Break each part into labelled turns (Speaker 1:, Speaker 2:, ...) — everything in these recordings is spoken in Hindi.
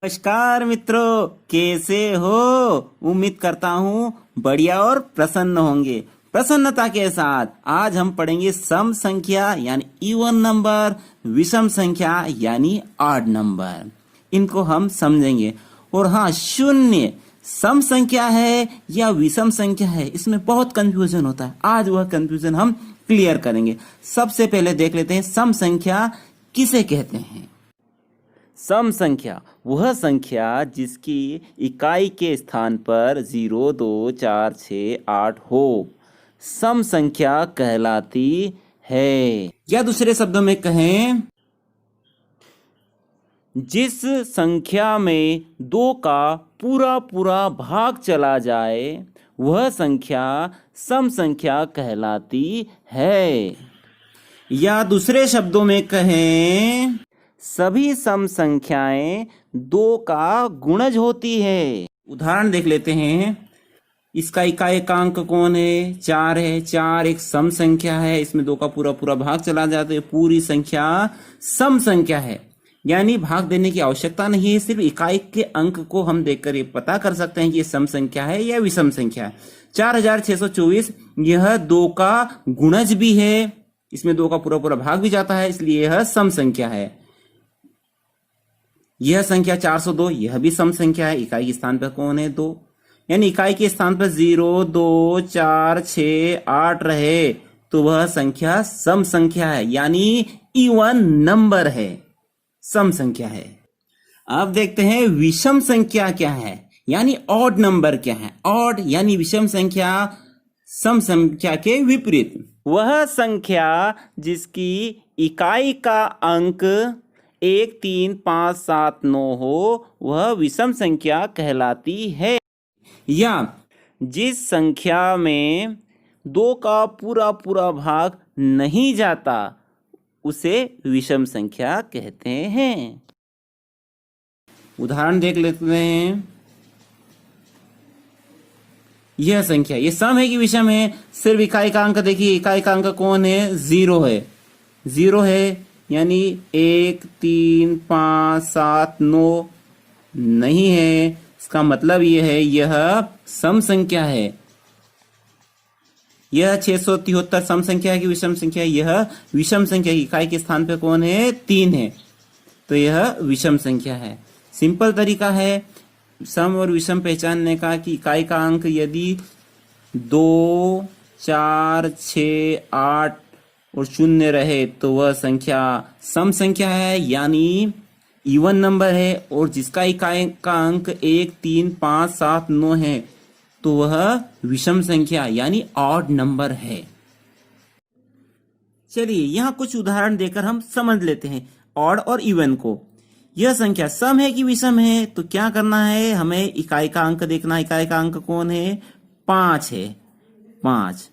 Speaker 1: नमस्कार मित्रों, कैसे हो। उम्मीद करता हूँ बढ़िया और प्रसन्न होंगे। प्रसन्नता के साथ आज हम पढ़ेंगे सम संख्या यानी इवन नंबर, विषम संख्या यानी ऑड नंबर। इनको हम समझेंगे। और हाँ, शून्य सम संख्या है या विषम संख्या है, इसमें बहुत कंफ्यूजन होता है। आज वह कंफ्यूजन हम क्लियर करेंगे। सबसे पहले देख लेते हैं सम संख्या किसे कहते हैं। सम संख्या वह संख्या जिसकी इकाई के स्थान पर 0, 2, 4, 6, 8 हो, सम संख्या कहलाती है। या दूसरे शब्दों में कहें, जिस संख्या में 2 का पूरा पूरा भाग चला जाए वह संख्या सम संख्या कहलाती है। या दूसरे शब्दों में कहें, सभी सम संख्याएं 2 का गुणज होती है। उदाहरण देख लेते हैं। इसका एकांक कौन है? 4 है। 4 एक सम संख्या है, इसमें 2 का पूरा पूरा भाग चला जाता है, पूरी संख्या सम संख्या है। यानी भाग देने की आवश्यकता नहीं है, सिर्फ इकाई के अंक को हम देखकर ये पता कर सकते हैं कि ये सम संख्या है या विषम संख्या है। 4624 यह 2 का गुणज भी है, इसमें 2 का पूरा पूरा भाग भी जाता है, इसलिए यह सम संख्या है। यह संख्या 402 यह भी सम संख्या है। इकाई के स्थान पर कौन है? 2। यानी इकाई के स्थान पर 0, 2, 4, 6, 8 रहे तो वह संख्या सम संख्या है, यानी इवन नंबर है, सम संख्या है। अब देखते हैं विषम संख्या क्या है, यानी ऑड नंबर क्या है। ऑड यानी विषम संख्या सम संख्या के विपरीत। वह संख्या जिसकी इकाई का अंक 1, 3, 5, 7, 9 हो वह विषम संख्या कहलाती है। या जिस संख्या में 2 का पूरा पूरा भाग नहीं जाता उसे विषम संख्या कहते हैं। उदाहरण देख लेते हैं। यह संख्या ये सम है कि विषम है? सिर्फ इकाई का अंक देखिए, इकाई का अंक कौन है? 0 है। 0 है यानी 1, 3, 5, 7, 9 नहीं है। इसका मतलब यह है यह सम संख्या है। यह 673 सम संख्या है कि विषम संख्या? यह विषम संख्या। इकाई के स्थान पे कौन है? 3 है, तो यह विषम संख्या है। सिंपल तरीका है सम और विषम पहचानने का कि इकाई का अंक यदि 2, 4, 6, 8 और 0 रहे तो वह संख्या सम संख्या है, यानी इवन नंबर है। और जिसका इकाई का अंक 1, 3, 5, 7, 9 है तो वह विषम संख्या यानी ऑड नंबर है। चलिए यहां कुछ उदाहरण देकर हम समझ लेते हैं ऑड और इवन को। यह संख्या सम है कि विषम है, तो क्या करना है, हमें इकाई का अंक देखना। इकाई का अंक कौन है? 5 है। 5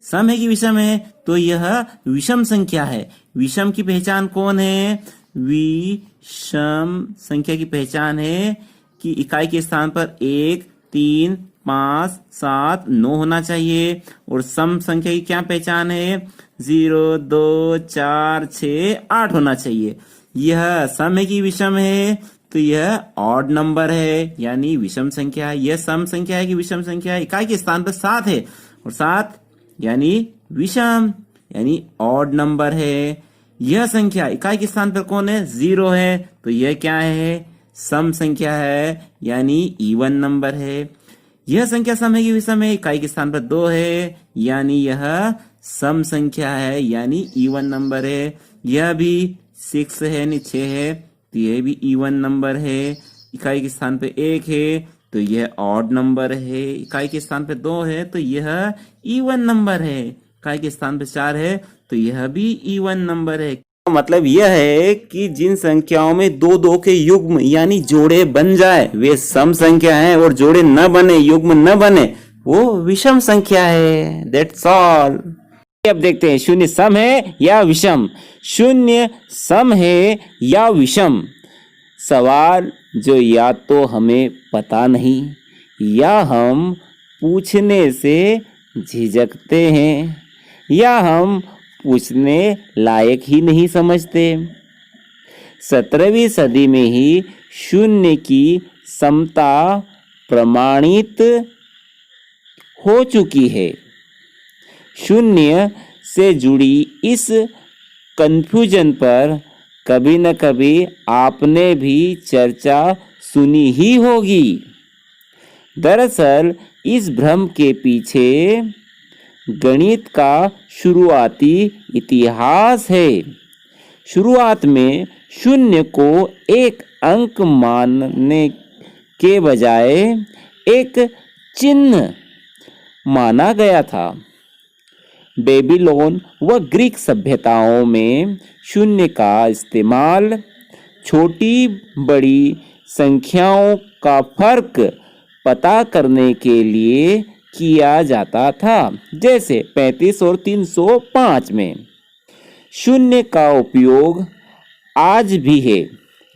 Speaker 1: सम है कि विषम है? तो यह विषम संख्या है। विषम की पहचान कौन है? विषम संख्या की पहचान है कि इकाई के स्थान पर 1, 3, 5, 7, 9 होना चाहिए। और सम संख्या की क्या पहचान है? 0, 2, 4, 6, 8 होना चाहिए। यह सम है कि विषम है? तो यह ऑड नंबर है, यानी विषम संख्या है। यह सम संख्या है कि विषम संख्या है? इकाई के स्थान पर 7 है और 7 यानी विषम यानी ऑड नंबर है। यह संख्या इकाई के स्थान पर कौन है? 0 है, तो यह क्या है? सम संख्या है, यानी इवन नंबर है। यह संख्या सम है कि विषम है? इकाई के स्थान पर 2 है, यानी यह सम संख्या है, यानी इवन नंबर है। यह भी 6 है यानी 6 है, तो यह भी इवन नंबर है। इकाई के स्थान पर 1 है तो यह ऑड नंबर है। इकाई के स्थान पे 2 है तो यह इवन नंबर है। इकाई के स्थान पे 4 है तो यह भी इवन नंबर है। मतलब यह है कि जिन संख्याओं में 2 के युग्म यानी जोड़े बन जाए वे सम संख्या है, और जोड़े न बने, युग्म न बने, वो विषम संख्या है। That's all. अब देखते हैं शून्य सम है या विषम। शून्य सम है या विषम? सवाल जो या तो हमें पता नहीं या हम पूछने से झिझकते हैं या हम पूछने लायक ही नहीं समझते। 17वीं सदी में ही शून्य की समता प्रमाणित हो चुकी है। शून्य से जुड़ी इस कन्फ्यूजन पर कभी न कभी आपने भी चर्चा सुनी ही होगी। दरअसल इस भ्रम के पीछे गणित का शुरुआती इतिहास है। शुरुआत में शून्य को एक अंक मानने के बजाय एक चिन्ह माना गया था। बेबीलोन व ग्रीक सभ्यताओं में शून्य का इस्तेमाल छोटी बड़ी संख्याओं का फर्क पता करने के लिए किया जाता था, जैसे 35 और 305 में। शून्य का उपयोग आज भी है,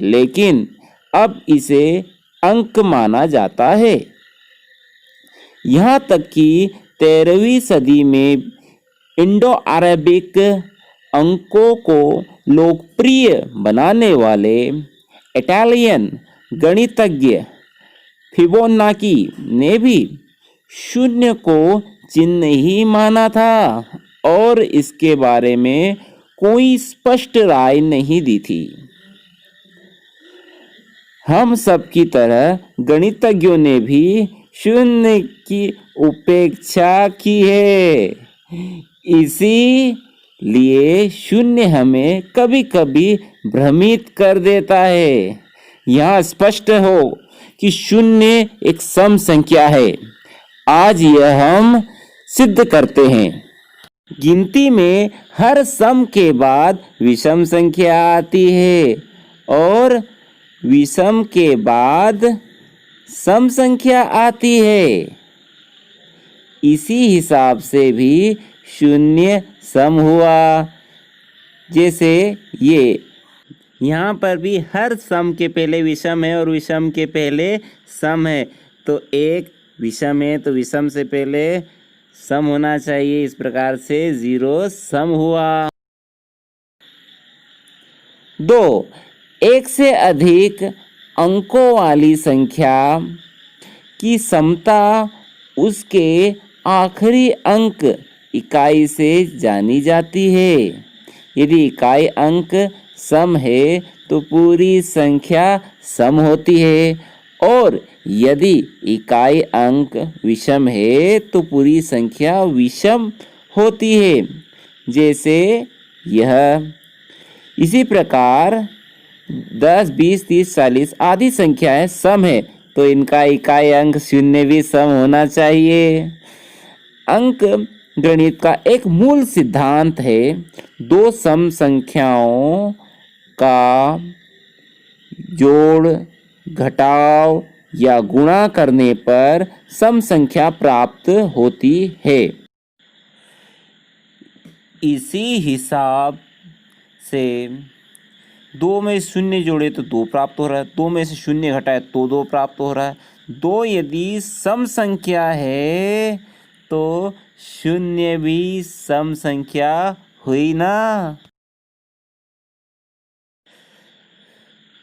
Speaker 1: लेकिन अब इसे अंक माना जाता है। यहाँ तक कि 13वीं सदी में इंडो अरेबिक अंकों को लोकप्रिय बनाने वाले इटालियन गणितज्ञ फिबोनाची ने भी शून्य को चिन्ह ही माना था और इसके बारे में कोई स्पष्ट राय नहीं दी थी। हम सब की तरह गणितज्ञों ने भी शून्य की उपेक्षा की है। इसीलिए शून्य हमें कभी कभी भ्रमित कर देता है। यहाँ स्पष्ट हो कि शून्य एक सम संख्या है। आज यह हम सिद्ध करते हैं। गिनती में हर सम के बाद विषम संख्या आती है और विषम के बाद सम संख्या आती है। इसी हिसाब से भी शून्य सम हुआ। जैसे ये यहाँ पर भी हर सम के पहले विषम है और विषम के पहले सम है, तो एक विषम है तो विषम से पहले सम होना चाहिए। इस प्रकार से 0 सम हुआ। 2, एक से अधिक अंकों वाली संख्या की समता उसके आखिरी अंक इकाई से जानी जाती है। यदि इकाई अंक सम है तो पूरी संख्या सम होती है, और यदि इकाई अंक विषम है तो पूरी संख्या विषम होती है, जैसे यह। इसी प्रकार 10, 20, 30, 40 आदि संख्याएं सम है तो इनका इकाई अंक शून्य भी सम होना चाहिए। अंक गणित का एक मूल सिद्धांत है, दो सम संख्याओं का जोड़, घटाव या गुणा करने पर सम संख्या प्राप्त होती है। इसी हिसाब से 2 में शून्य जोड़े तो 2 प्राप्त हो रहा है, 2 में से शून्य घटाए तो 2 प्राप्त हो रहा है। 2 यदि सम संख्या है तो शून्य भी सम संख्या हुई ना।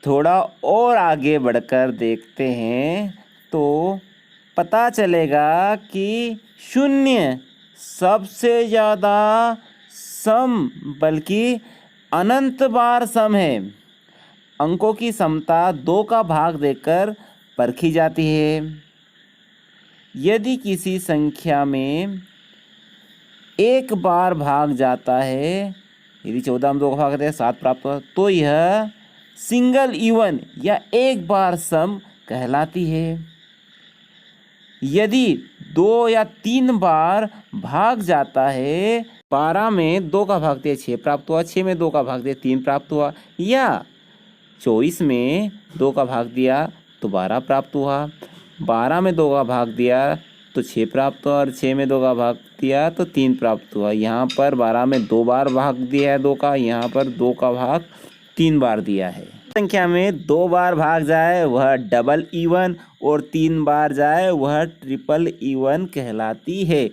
Speaker 1: थोड़ा और आगे बढ़कर देखते हैं तो पता चलेगा कि शून्य सबसे ज़्यादा सम बल्कि अनंत बार सम है। अंकों की समता 2 का भाग देकर परखी जाती है। यदि किसी संख्या में एक बार भाग जाता है, यदि 14 में 2 का भाग देते हैं 7 प्राप्त हुआ, तो यह सिंगल इवन या एक बार सम कहलाती है। यदि 2 या 3 बार भाग जाता है, 12 में 2 का भाग दिया 6 प्राप्त हुआ, 6 में 2 का भाग दिया 3 प्राप्त हुआ, या 24 में 2 का भाग दिया तो 12 प्राप्त हुआ, 12 में 2 का भाग दिया तो 6 प्राप्त हुआ और 6 में 2 का भाग दिया तो 3 प्राप्त हुआ। यहाँ पर 12 में 2 बार भाग दिया है 2 का, यहाँ पर 2 का भाग 3 बार दिया है। संख्या में 2 बार भाग जाए वह डबल इवन और 3 बार जाए वह ट्रिपल इवन कहलाती है।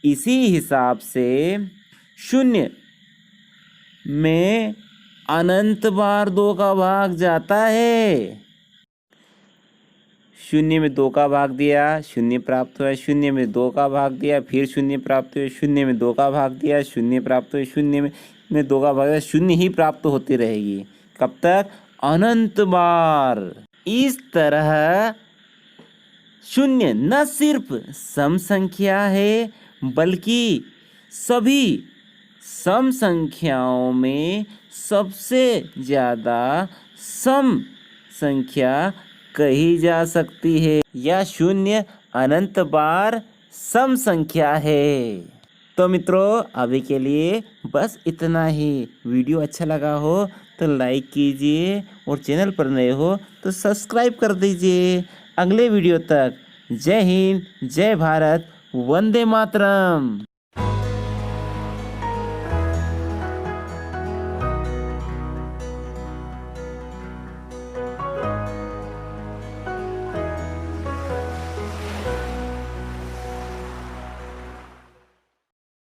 Speaker 1: इसी हिसाब से शून्य में अनंत बार 2 का भाग जाता है। शून्य में 2 का भाग दिया, शून्य प्राप्त हुआ। शून्य में 2 का भाग दिया, फिर शून्य प्राप्त हुआ। शून्य में 2 का भाग दिया, शून्य प्राप्त हुआ। शून्य में 2 का भाग दिया, शून्य ही प्राप्त होती रहेगी। कब तक? अनंत बार। इस तरह शून्य न सिर्फ सम संख्या है बल्कि सभी सम संख्याओं में सबसे ज़्यादा सम संख्या कही जा सकती है। यह शून्य अनंत बार सम संख्या है। तो मित्रों, अभी के लिए बस इतना ही। वीडियो अच्छा लगा हो तो लाइक कीजिए और चैनल पर नए हो तो सब्सक्राइब कर दीजिए। अगले वीडियो तक जय हिंद, जय भारत, वंदे मातरम।